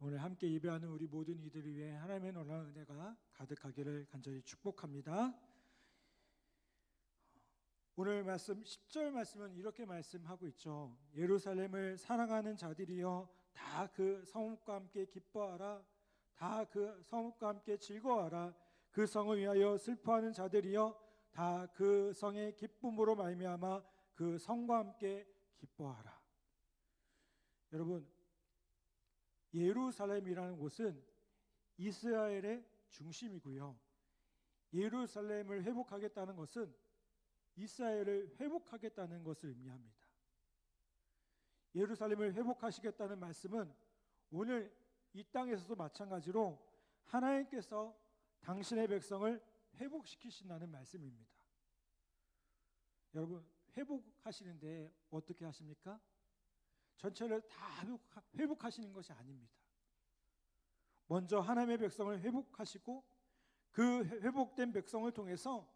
오늘 함께 예배하는 우리 모든 이들을 위해 하나님의 놀라운 은혜가 가득하기를 간절히 축복합니다. 오늘 말씀 10절 말씀은 이렇게 말씀하고 있죠. 예루살렘을 사랑하는 자들이여 다 그 성읍과 함께 기뻐하라. 다 그 성읍과 함께 즐거워하라. 그 성을 위하여 슬퍼하는 자들이여 다 그 성의 기쁨으로 말미암아 그 성과 함께 기뻐하라. 여러분, 예루살렘이라는 곳은 이스라엘의 중심이고요. 예루살렘을 회복하겠다는 것은 이스라엘을 회복하겠다는 것을 의미합니다. 예루살렘을 회복하시겠다는 말씀은 오늘 이 땅에서도 마찬가지로 하나님께서 당신의 백성을 회복시키신다는 말씀입니다. 여러분, 회복하시는데 어떻게 하십니까? 전체를 다 회복하시는 것이 아닙니다. 먼저 하나님의 백성을 회복하시고 그 회복된 백성을 통해서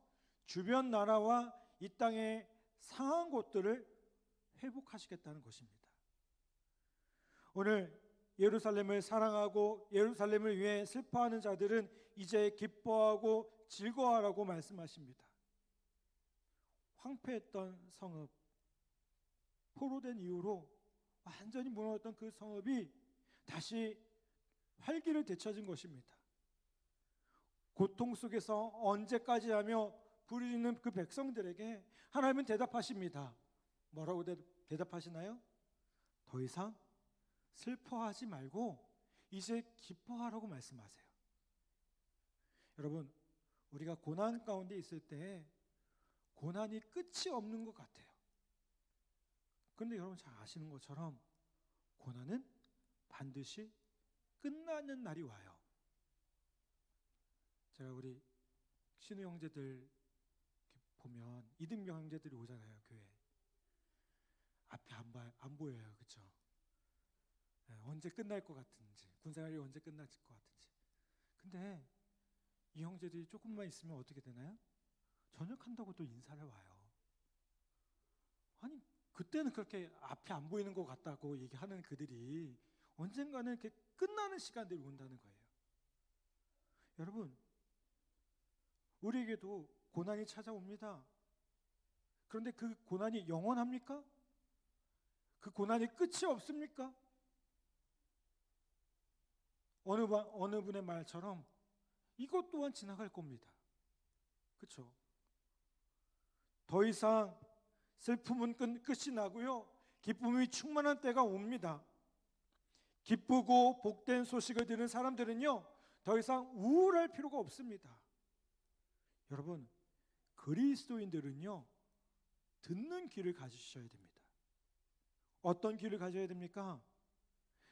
주변 나라와 이 땅의 상한 곳들을 회복하시겠다는 것입니다. 오늘 예루살렘을 사랑하고 예루살렘을 위해 슬퍼하는 자들은 이제 기뻐하고 즐거워하라고 말씀하십니다. 황폐했던 성읍, 포로된 이후로 완전히 무너졌던 그 성읍이 다시 활기를 되찾은 것입니다. 고통 속에서 언제까지 하며 부르짖는 그 백성들에게 하나님은 대답하십니다. 뭐라고 대답하시나요? 더 이상 슬퍼하지 말고 이제 기뻐하라고 말씀하세요. 여러분, 우리가 고난 가운데 있을 때 고난이 끝이 없는 것 같아요. 그런데 여러분 잘 아시는 것처럼 고난은 반드시 끝나는 날이 와요. 제가 우리 신우 형제들 보면 이등병 형제들이 오잖아요. 교회 앞에 안 보여요. 그렇죠? 언제 끝날 것 같은지, 군생활이 언제 끝날 것 같은지. 근데 이 형제들이 조금만 있으면 어떻게 되나요? 전역한다고 또 인사를 와요. 아니, 그때는 그렇게 앞에 안 보이는 것 같다고 얘기하는 그들이 언젠가는 이렇게 끝나는 시간들이 온다는 거예요. 여러분, 우리에게도 고난이 찾아옵니다. 그런데 그 고난이 영원합니까? 그 고난이 끝이 없습니까? 어느 분의 말처럼 이것 또한 지나갈 겁니다. 그렇죠? 더 이상 슬픔은 끝이 나고요, 기쁨이 충만한 때가 옵니다. 기쁘고 복된 소식을 들은 사람들은요, 더 이상 우울할 필요가 없습니다. 여러분, 그리스도인들은요, 듣는 귀를 가지셔야 됩니다. 어떤 귀를 가져야 됩니까?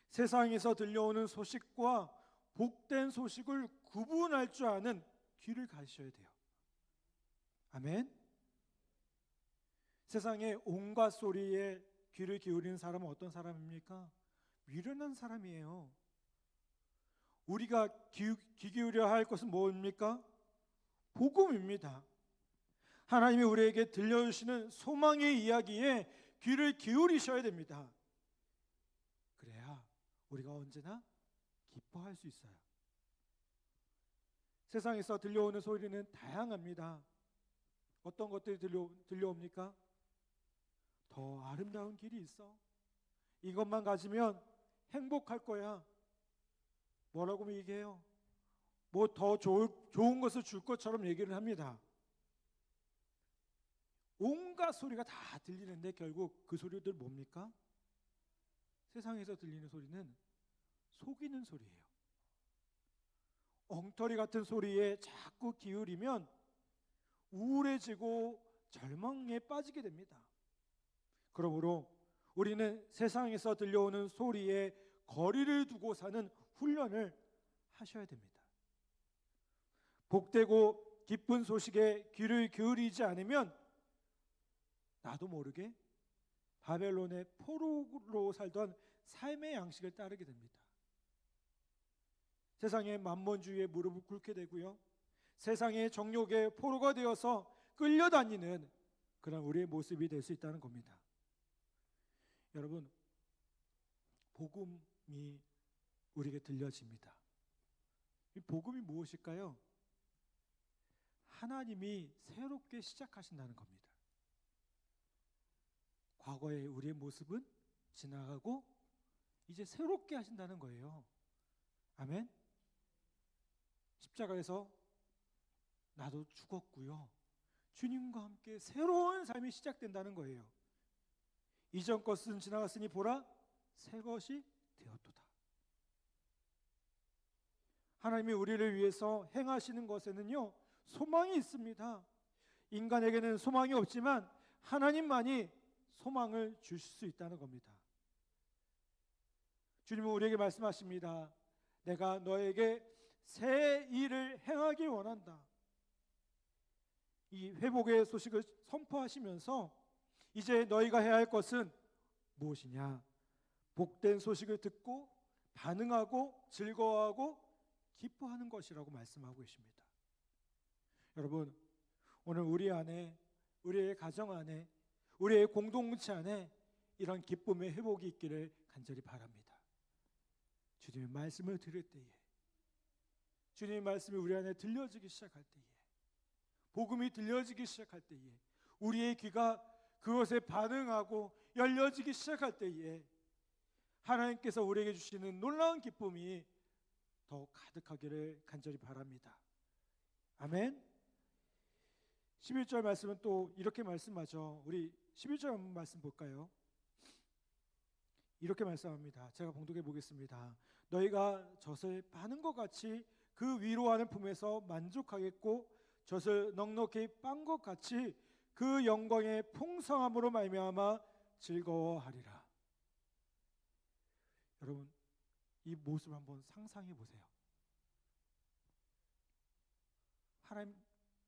세상에서 들려오는 소식과 복된 소식을 구분할 줄 아는 귀를 가지셔야 돼요. 아멘. 세상의 온갖 소리에 귀를 기울이는 사람은 어떤 사람입니까? 미련한 사람이에요. 우리가 귀 기울여야 할 것은 뭡니까? 복음입니다. 하나님이 우리에게 들려주시는 소망의 이야기에 귀를 기울이셔야 됩니다. 그래야 우리가 언제나 기뻐할 수 있어요. 세상에서 들려오는 소리는 다양합니다. 어떤 것들이 들려옵니까? 더 아름다운 길이 있어. 이것만 가지면 행복할 거야. 뭐라고 얘기해요? 뭐 더 좋은 것을 줄 것처럼 얘기를 합니다. 온갖 소리가 다 들리는데 결국 그 소리들 뭡니까? 세상에서 들리는 소리는 속이는 소리예요. 엉터리 같은 소리에 자꾸 기울이면 우울해지고 절망에 빠지게 됩니다. 그러므로 우리는 세상에서 들려오는 소리에 거리를 두고 사는 훈련을 하셔야 됩니다. 복되고 기쁜 소식에 귀를 기울이지 않으면 나도 모르게 바벨론의 포로로 살던 삶의 양식을 따르게 됩니다. 세상의 만몬주의에 무릎을 꿇게 되고요, 세상의 정욕의 포로가 되어서 끌려다니는 그런 우리의 모습이 될 수 있다는 겁니다. 여러분, 복음이 우리에게 들려집니다. 이 복음이 무엇일까요? 하나님이 새롭게 시작하신다는 겁니다. 과거의 우리의 모습은 지나가고 이제 새롭게 하신다는 거예요. 아멘. 십자가에서 나도 죽었고요, 주님과 함께 새로운 삶이 시작된다는 거예요. 이전 것은 지나갔으니 보라, 새 것이 되었도다. 하나님이 우리를 위해서 행하시는 것에는요, 소망이 있습니다. 인간에게는 소망이 없지만 하나님만이 소망을 주실 수 있다는 겁니다. 주님은 우리에게 말씀하십니다. 내가 너에게 새 일을 행하길 원한다. 이 회복의 소식을 선포하시면서 이제 너희가 해야 할 것은 무엇이냐? 복된 소식을 듣고 반응하고 즐거워하고 기뻐하는 것이라고 말씀하고 계십니다. 여러분, 오늘 우리 안에, 우리의 가정 안에, 우리의 공동체 안에 이런 기쁨의 회복이 있기를 간절히 바랍니다. 주님의 말씀을 들을 때에, 주님의 말씀이 우리 안에 들려지기 시작할 때에, 복음이 들려지기 시작할 때에, 우리의 귀가 그것에 반응하고 열려지기 시작할 때에 하나님께서 우리에게 주시는 놀라운 기쁨이 더 가득하기를 간절히 바랍니다. 아멘. 11절 말씀은 또 이렇게 말씀하죠. 우리 11절 말씀 볼까요? 이렇게 말씀합니다. 제가 봉독해 보겠습니다. 너희가 젖을 빠는 것 같이 그 위로하는 품에서 만족하겠고 젖을 넉넉히 빤 것 같이 그 영광의 풍성함으로 말미암아 즐거워하리라. 여러분, 이 모습을 한번 상상해 보세요. 하나님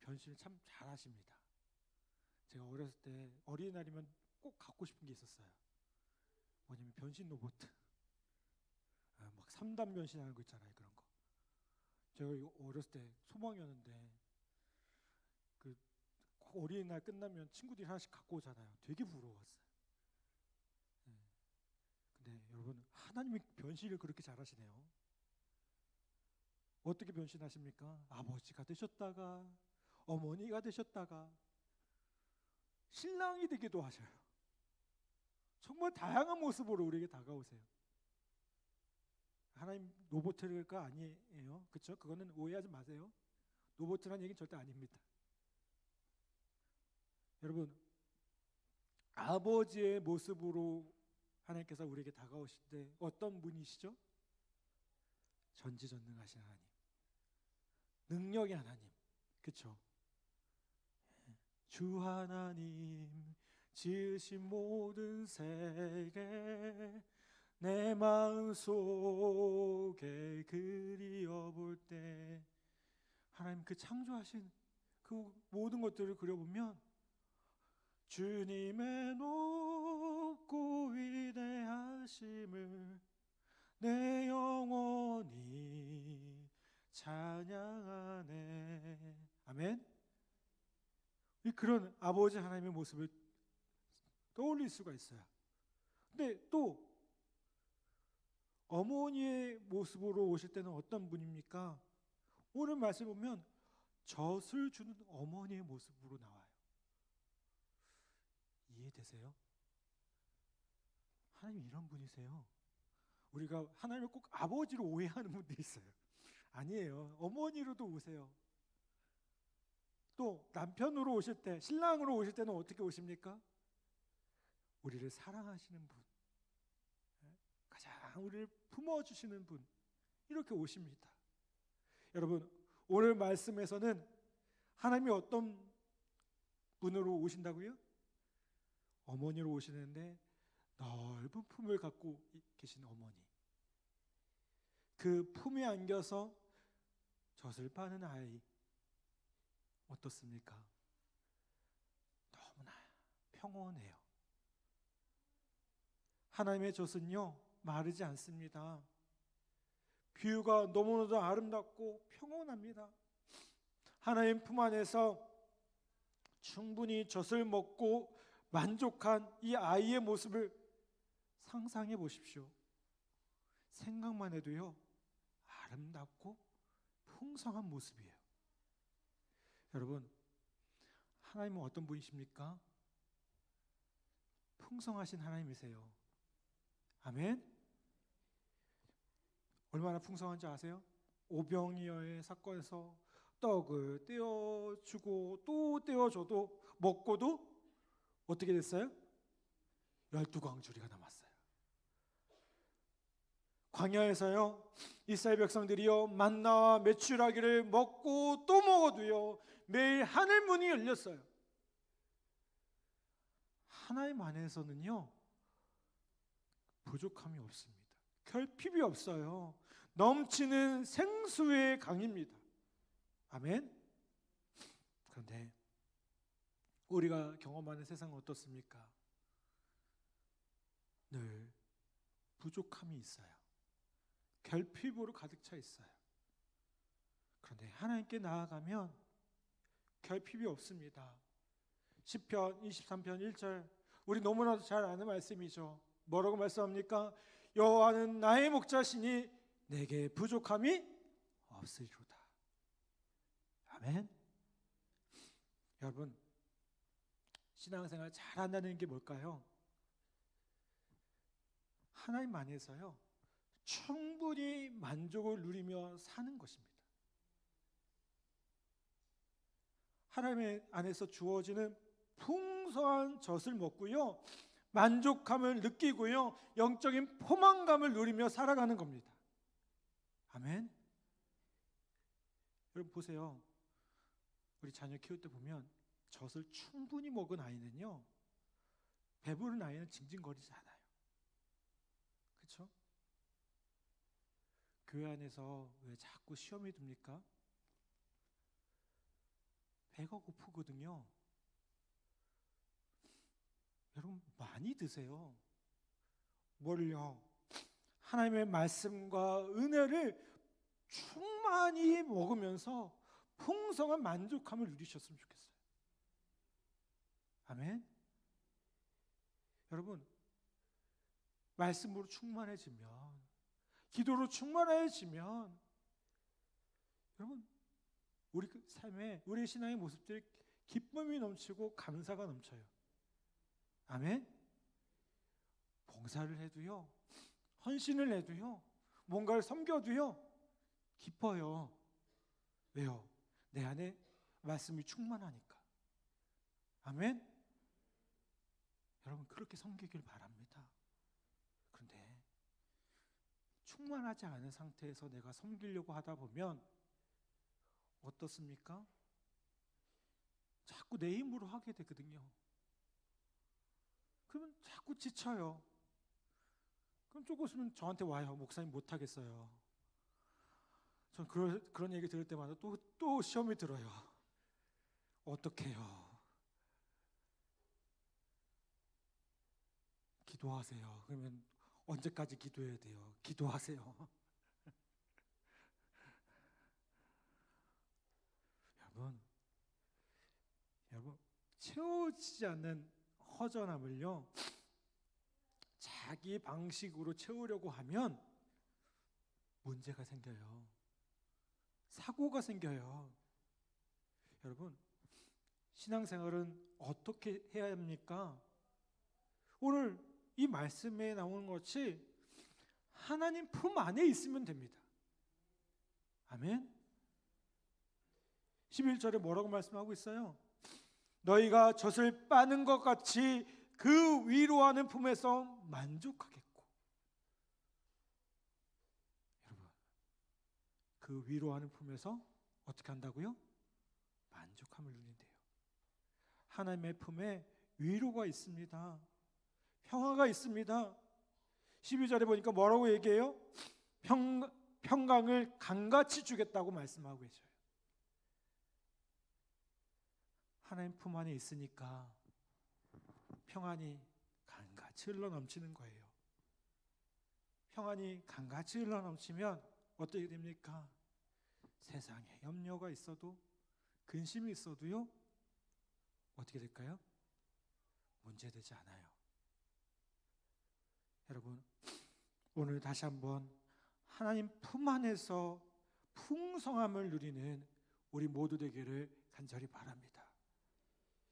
변신을 참 잘하십니다. 제가 어렸을 때 어린이날이면 꼭 갖고 싶은 게 있었어요. 뭐냐면 변신 로봇. 막 3단 변신하는 거 있잖아요. 그런 거. 제가 어렸을 때 소망이었는데 꼭 어린이날 끝나면 친구들이 하나씩 갖고 오잖아요. 되게 부러웠어요. 근데 여러분, 하나님이 변신을 그렇게 잘하시네요. 어떻게 변신하십니까? 아버지가 되셨다가 어머니가 되셨다가 신랑이 되기도 하셔요. 정말 다양한 모습으로 우리에게 다가오세요. 하나님 로봇일까 아니에요. 그렇죠? 그거는 오해하지 마세요. 로봇이라는 얘기는 절대 아닙니다. 여러분, 아버지의 모습으로 하나님께서 우리에게 다가오실 때 어떤 분이시죠? 전지전능하신 하나님, 능력의 하나님, 그렇죠? 주 하나님 지으신 모든 세계 내 마음속에 그리워볼 때 하나님 그 창조하신 그 모든 것들을 그려보면 주님의 높고 위대하심을 내 영혼이 찬양하네. 아멘. 그런 아버지 하나님의 모습을 떠올릴 수가 있어요. 근데 또 어머니의 모습으로 오실 때는 어떤 분입니까? 오늘 말씀 보면 젖을 주는 어머니의 모습으로 나와요. 이해되세요? 하나님 이런 분이세요. 우리가 하나님을 꼭 아버지로 오해하는 분들이 있어요. 아니에요. 어머니로도 오세요. 또 남편으로 오실 때, 신랑으로 오실 때는 어떻게 오십니까? 우리를 사랑하시는 분, 가장 우리를 품어주시는 분, 이렇게 오십니다. 여러분, 오늘 말씀에서는 하나님이 어떤 분으로 오신다고요? 어머니로 오시는데 넓은 품을 갖고 계신 어머니, 그 품에 안겨서 젖을 빠는 아이 어떻습니까? 너무나 평온해요. 하나님의 젖은요 마르지 않습니다. 뷰가 너무나도 아름답고 평온합니다. 하나님 품 안에서 충분히 젖을 먹고 만족한 이 아이의 모습을 상상해 보십시오. 생각만 해도요 아름답고 풍성한 모습이에요. 여러분, 하나님은 어떤 분이십니까? 풍성하신 하나님이세요. 아멘. 얼마나 풍성한지 아세요? 오병이어의 사건에서 떡을 떼어주고 또 떼어줘도 먹고도 어떻게 됐어요? 12광주리가 남았어요. 광야에서요, 이스라엘 백성들이요 만나와 메추라기를 먹고 또 먹어도요 매일 하늘 문이 열렸어요. 하나님 안에서는요 부족함이 없습니다. 결핍이 없어요. 넘치는 생수의 강입니다. 아멘. 그런데 우리가 경험하는 세상은 어떻습니까? 늘 부족함이 있어요. 결핍으로 가득 차 있어요. 그런데 하나님께 나아가면 결핍이 없습니다. 시편 23편 1절, 우리 너무나도 잘 아는 말씀이죠. 뭐라고 말씀합니까? 여호와는 나의 목자시니 내게 부족함이 없으리로다. 아멘. 여러분, 신앙생활 잘한다는 게 뭘까요? 하나님 안에서요 충분히 만족을 누리며 사는 것입니다. 하나님 안에서 주어지는 풍성한 젖을 먹고요 만족함을 느끼고요 영적인 포만감을 누리며 살아가는 겁니다. 아멘. 여러분 보세요. 우리 자녀 키울 때 보면 젖을 충분히 먹은 아이는요 배부른 아이는 징징거리지 않아요. 그렇죠? 교회 안에서 왜 자꾸 시험이 듭니까? 배가 고프거든요. 여러분 많이 드세요. 뭘요? 하나님의 말씀과 은혜를 충만히 먹으면서 풍성한 만족함을 누리셨으면 좋겠어요. 아멘. 여러분 말씀으로 충만해지면, 기도로 충만해지면 여러분 우리 삶에, 우리 신앙의 모습들이 기쁨이 넘치고 감사가 넘쳐요. 아멘. 봉사를 해도요, 헌신을 해도요, 뭔가를 섬겨도요 기뻐요. 왜요? 내 안에 말씀이 충만하니까. 아멘. 여러분 그렇게 섬기길 바랍니다. 그런데 충만하지 않은 상태에서 내가 섬기려고 하다 보면 어떻습니까? 자꾸 내 힘으로 하게 되거든요. 그러면 자꾸 지쳐요. 그럼 조금은 저한테 와요. 목사님 못하겠어요. 전 그런 얘기 들을 때마다 또 시험이 들어요. 어떡해요? 기도하세요. 그러면 언제까지 기도해야 돼요? 기도하세요. 여러분 채워지지 않는 허전함을요 자기 방식으로 채우려고 하면 문제가 생겨요. 사고가 생겨요. 여러분 신앙생활은 어떻게 해야 합니까? 오늘 이 말씀에 나오는 것이 하나님 품 안에 있으면 됩니다. 아멘. 11절에 뭐라고 말씀하고 있어요? 너희가 젖을 빠는 것 같이 그 위로하는 품에서 만족하겠고. 여러분 그 위로하는 품에서 어떻게 한다고요? 만족함을 누린대요. 하나님의 품에 위로가 있습니다. 평화가 있습니다. 12절에 보니까 뭐라고 얘기해요? 평강을 강같이 주겠다고 말씀하고 계셔요. 하나님 품 안에 있으니까 평안이 강같이 흘러넘치는 거예요. 평안이 강같이 흘러넘치면 어떻게 됩니까? 세상에 염려가 있어도, 근심이 있어도요 어떻게 될까요? 문제되지 않아요. 여러분 오늘 다시 한번 하나님 품 안에서 풍성함을 누리는 우리 모두 되기를 간절히 바랍니다.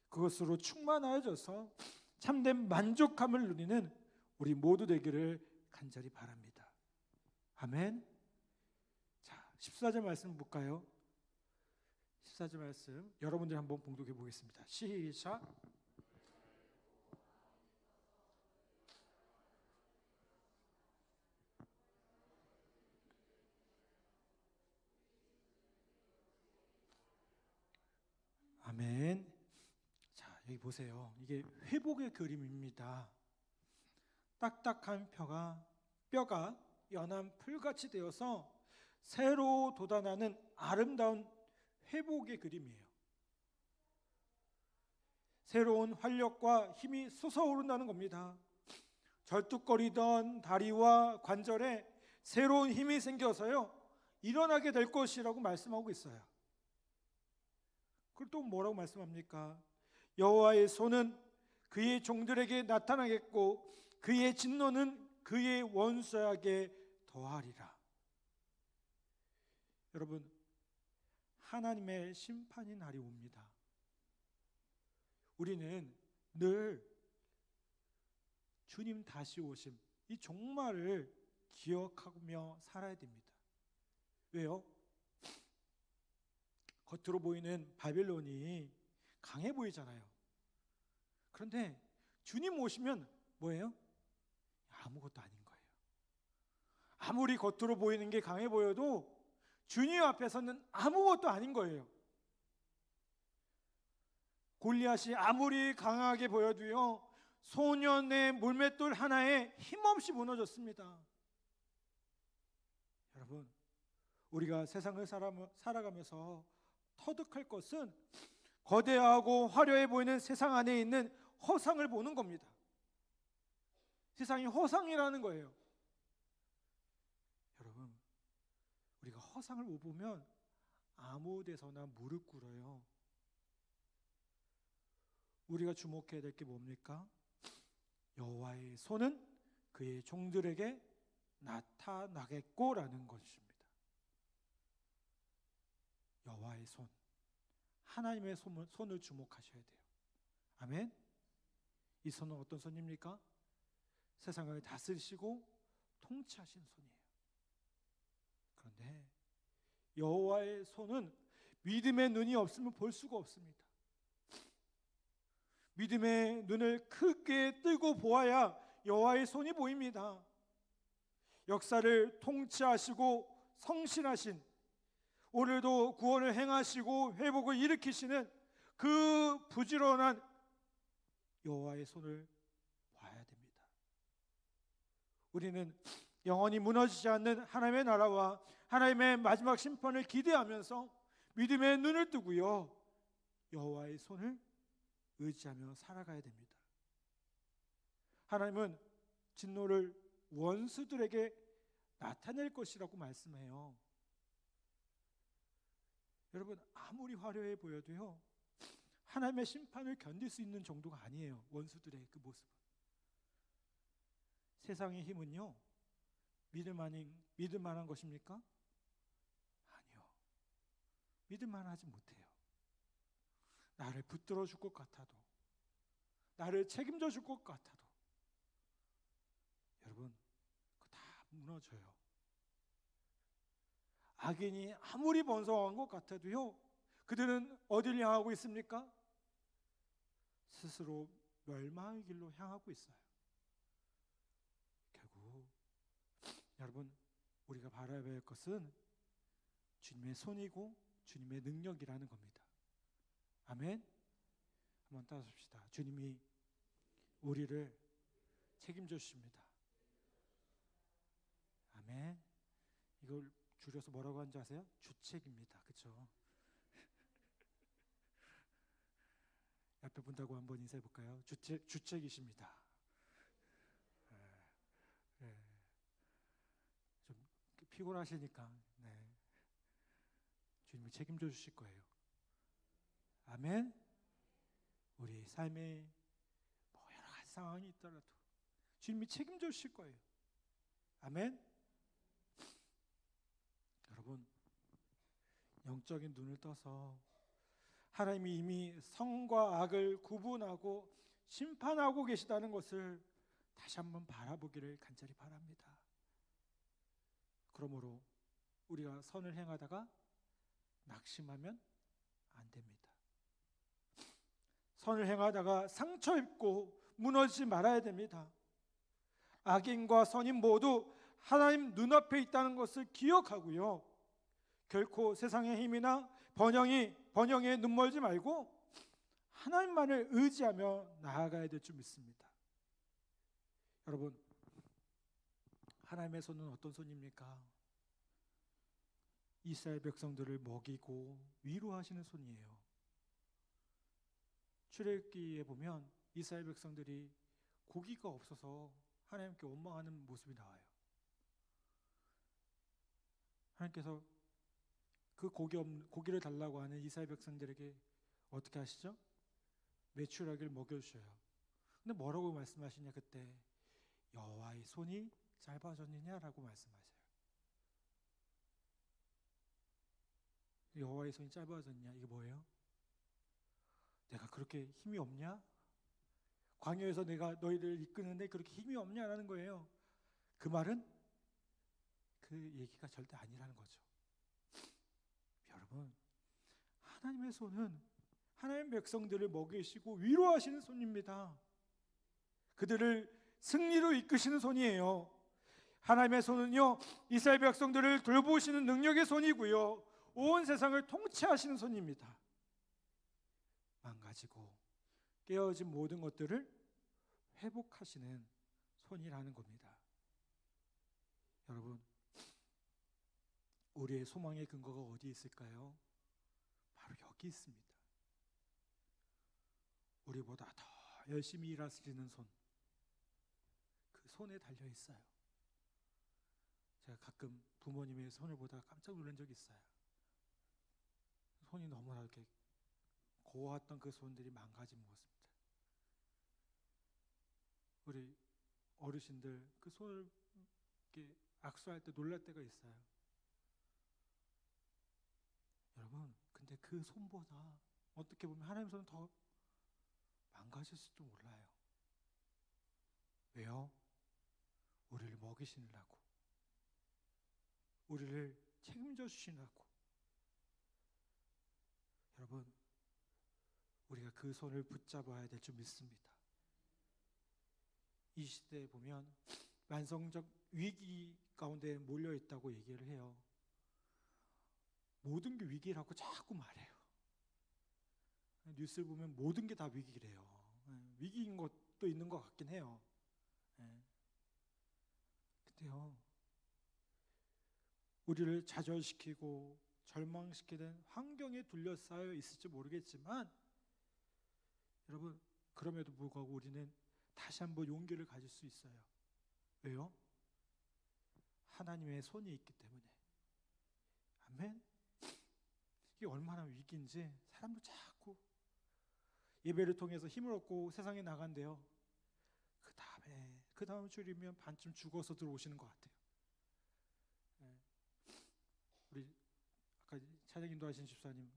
그것으로 충만하여져서 참된 만족함을 누리는 우리 모두 되기를 간절히 바랍니다. 아멘. 자, 14절 말씀 볼까요? 14절 말씀 여러분들 한번 봉독해 보겠습니다. 시작. 아멘. 자, 여기 보세요. 이게 회복의 그림입니다. 딱딱한 뼈가 연한 풀같이 되어서 새로 돋아나는 아름다운 회복의 그림이에요. 새로운 활력과 힘이 솟아오른다는 겁니다. 절뚝거리던 다리와 관절에 새로운 힘이 생겨서요, 일어나게 될 것이라고 말씀하고 있어요. 그리고 또 뭐라고 말씀합니까? 여호와의 손은 그의 종들에게 나타나겠고 그의 진노는 그의 원수에게 더하리라. 여러분, 하나님의 심판의 날이 옵니다. 우리는 늘 주님 다시 오심, 이 종말을 기억하며 살아야 됩니다. 왜요? 겉으로 보이는 바벨론이 강해 보이잖아요. 그런데 주님 오시면 뭐예요? 아무것도 아닌 거예요. 아무리 겉으로 보이는 게 강해 보여도 주님 앞에서는 아무것도 아닌 거예요. 골리앗이 아무리 강하게 보여도요, 소년의 물맷돌 하나에 힘없이 무너졌습니다. 여러분, 우리가 세상을 살아가면서 터득할 것은 거대하고 화려해 보이는 세상 안에 있는 허상을 보는 겁니다. 세상이 허상이라는 거예요. 여러분, 우리가 허상을 못 보면 아무 데서나 무릎 꿇어요. 우리가 주목해야 될 게 뭡니까? 여호와의 손은 그의 종들에게 나타나겠고라는 것입니다. 여호와의 손, 하나님의 손을 주목하셔야 돼요. 아멘. 이 손은 어떤 손입니까? 세상을 다스리시고 통치하신 손이에요. 그런데 여호와의 손은 믿음의 눈이 없으면 볼 수가 없습니다. 믿음의 눈을 크게 뜨고 보아야 여호와의 손이 보입니다. 역사를 통치하시고 성실하신, 오늘도 구원을 행하시고 회복을 일으키시는 그 부지런한 여호와의 손을 봐야 됩니다. 우리는 영원히 무너지지 않는 하나님의 나라와 하나님의 마지막 심판을 기대하면서 믿음의 눈을 뜨고요, 여호와의 손을 의지하며 살아가야 됩니다. 하나님은 진노를 원수들에게 나타낼 것이라고 말씀해요. 여러분, 아무리 화려해 보여도요, 하나님의 심판을 견딜 수 있는 정도가 아니에요. 원수들의 그 모습은. 세상의 힘은요, 믿을 만한 것입니까? 아니요. 믿을 만하지 못해요. 나를 붙들어 줄 것 같아도, 나를 책임져 줄 것 같아도, 여러분, 그거 다 무너져요. 악인이 아무리 번성한 것 같아도요, 그들은 어디를 향하고 있습니까? 스스로 멸망의 길로 향하고 있어요. 결국 여러분, 우리가 바라야 할 것은 주님의 손이고 주님의 능력이라는 겁니다. 아멘. 한번 따라합시다. 주님이 우리를 책임져 주십니다. 아멘. 이걸 줄여서 뭐라고 하는지 아세요? 주책입니다. 그렇죠? 옆에 분하고 한번 인사해 볼까요? 주책이십니다. 네. 좀 피곤하시니까 주님이 책임져 주실 거예요. 아멘. 우리 삶에 뭐 여러 가지 상황이 있더라도 주님이 책임져 주실 거예요. 아멘. 영적인 눈을 떠서 하나님이 이미 선과 악을 구분하고 심판하고 계시다는 것을 다시 한번 바라보기를 간절히 바랍니다. 그러므로 우리가 선을 행하다가 낙심하면 안 됩니다. 선을 행하다가 상처 입고 무너지지 말아야 됩니다. 악인과 선인 모두 하나님 눈앞에 있다는 것을 기억하고요, 결코 세상의 힘이나 번영에 눈멀지 말고 하나님만을 의지하며 나아가야 될 줄 믿습니다. 여러분, 하나님의 손은 어떤 손입니까? 이스라엘 백성들을 먹이고 위로하시는 손이에요. 출애굽기에 보면 이스라엘 백성들이 고기가 없어서 하나님께 원망하는 모습이 나와요. 하나님께서 그 고기를 달라고 하는 이스라엘 백성들에게 어떻게 하시죠? 메추라기를 먹여주셔요. 근데 뭐라고 말씀하시냐, 그때 여호와의 손이 짧아졌느냐라고 말씀하세요. 여호와의 손이 짧아졌냐, 이게 뭐예요? 내가 그렇게 힘이 없냐? 광야에서 내가 너희를 이끄는데 그렇게 힘이 없냐라는 거예요. 그 말은 그 얘기가 절대 아니라는 거죠. 여러분, 하나님의 손은 하나님 백성들을 먹이시고 위로하시는 손입니다. 그들을 승리로 이끄시는 손이에요. 하나님의 손은요, 이스라엘 백성들을 돌보시는 능력의 손이고요, 온 세상을 통치하시는 손입니다. 망가지고 깨어진 모든 것들을 회복하시는 손이라는 겁니다. 여러분, 우리의 소망의 근거가 어디 있을까요? 바로 여기 있습니다. 우리보다 더 열심히 일하시는 손, 그 손에 달려 있어요. 제가 가끔 부모님의 손을 보다가 깜짝 놀란 적이 있어요. 손이 너무나 이렇게 고왔던 그 손들이 망가진 모습들. 우리 어르신들 그 손을 이렇게 악수할 때 놀랄 때가 있어요. 여러분, 근데 그 손보다 어떻게 보면 하나님 손은 더 망가졌을지도 몰라요. 왜요? 우리를 먹이시느라고, 우리를 책임져 주시느라고. 여러분, 우리가 그 손을 붙잡아야 될 줄 믿습니다. 이 시대에 보면 만성적 위기 가운데 몰려 있다고 얘기를 해요. 모든 게 위기라고 자꾸 말해요. 뉴스를 보면 모든 게 다 위기래요. 위기인 것도 있는 것 같긴 해요. 근데요, 우리를 좌절시키고 절망시키는 환경에 둘러싸여 있을지 모르겠지만, 여러분, 그럼에도 불구하고 우리는 다시 한번 용기를 가질 수 있어요. 왜요? 하나님의 손이 있기 때문에. 아멘. 이게 얼마나 위기인지 사람들 자꾸 예배를 통해서 힘을 얻고 세상에 나간대요. 그 다음 주일이면 반쯤 죽어서 들어오시는 것 같아요. 우리 아까 찬양 인도하신 집사님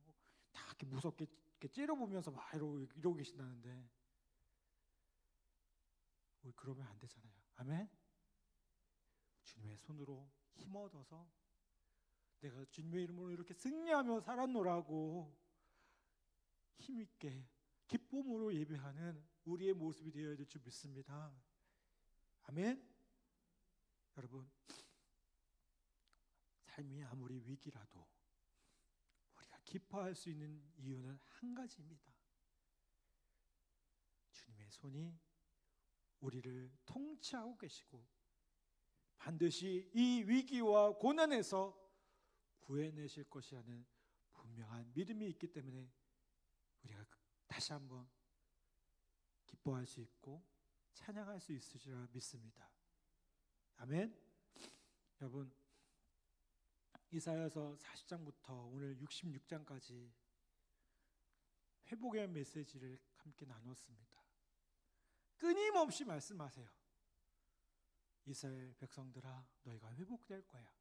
다 이렇게 무섭게 이렇게 째려보면서 막 이러고 계신다는데, 우리 그러면 안 되잖아요. 아멘. 주님의 손으로 힘 얻어서 내가 주님의 이름으로 이렇게 승리하며 살았노라고 힘있게 기쁨으로 예배하는 우리의 모습이 되어야 될 줄 믿습니다. 아멘. 여러분, 삶이 아무리 위기라도 우리가 기뻐할 수 있는 이유는 한 가지입니다. 주님의 손이 우리를 통치하고 계시고 반드시 이 위기와 고난에서 구해내실 것이라는 분명한 믿음이 있기 때문에 우리가 다시 한번 기뻐할 수 있고 찬양할 수 있으리라 믿습니다. 아멘. 여러분, 이사야서 40장부터 오늘 66장까지 회복의 메시지를 함께 나눴습니다. 끊임없이 말씀하세요. 이스라엘 백성들아, 너희가 회복될 거야.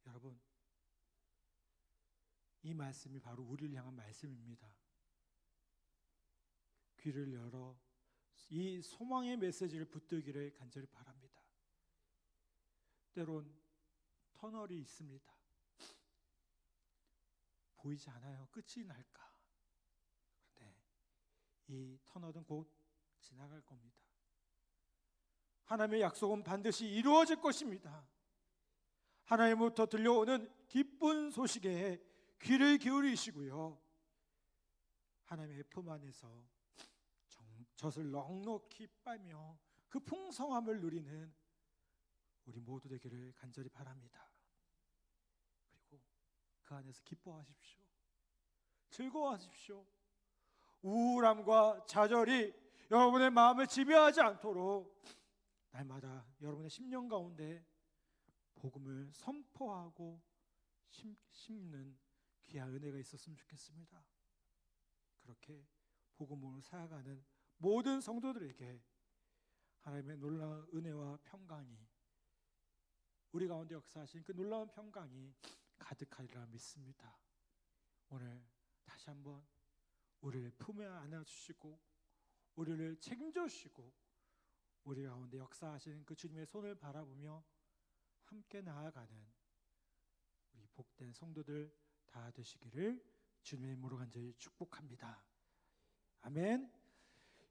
여러분, 말씀이 바로 우리를 향한 말씀입니다. 귀를 열어 이 소망의 메시지를 붙들기를 간절히 바랍니다. 때론 터널이 있습니다. 보이지 않아요. 끝이 날까? 그런데 이 터널은 곧 지나갈 겁니다. 하나님의 약속은 반드시 이루어질 것입니다. 하나님부터 들려오는 기쁜 소식에 귀를 기울이시고요, 하나님의 품 안에서 젖을 넉넉히 빨며 그 풍성함을 누리는 우리 모두 되기를 간절히 바랍니다. 그리고 그 안에서 기뻐하십시오. 즐거워하십시오. 우울함과 좌절이 여러분의 마음을 지배하지 않도록 날마다 여러분의 심령 가운데 복음을 선포하고 심는 귀한 은혜가 있었으면 좋겠습니다. 그렇게 복음으로 살아가는 모든 성도들에게 하나님의 놀라운 은혜와 평강이, 우리 가운데 역사하신 그 놀라운 평강이 가득하리라 믿습니다. 오늘 다시 한번 우리를 품에 안아주시고 우리를 책임져 주시고 우리 가운데 역사하시는 그 주님의 손을 바라보며 함께 나아가는 우리 복된 성도들 다 되시기를 주님의 이름으로 간절히 축복합니다. 아멘.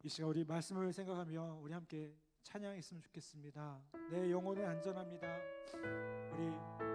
이 시간 우리 말씀을 생각하며 우리 함께 찬양했으면 좋겠습니다. 내 영혼은 안전합니다. 우리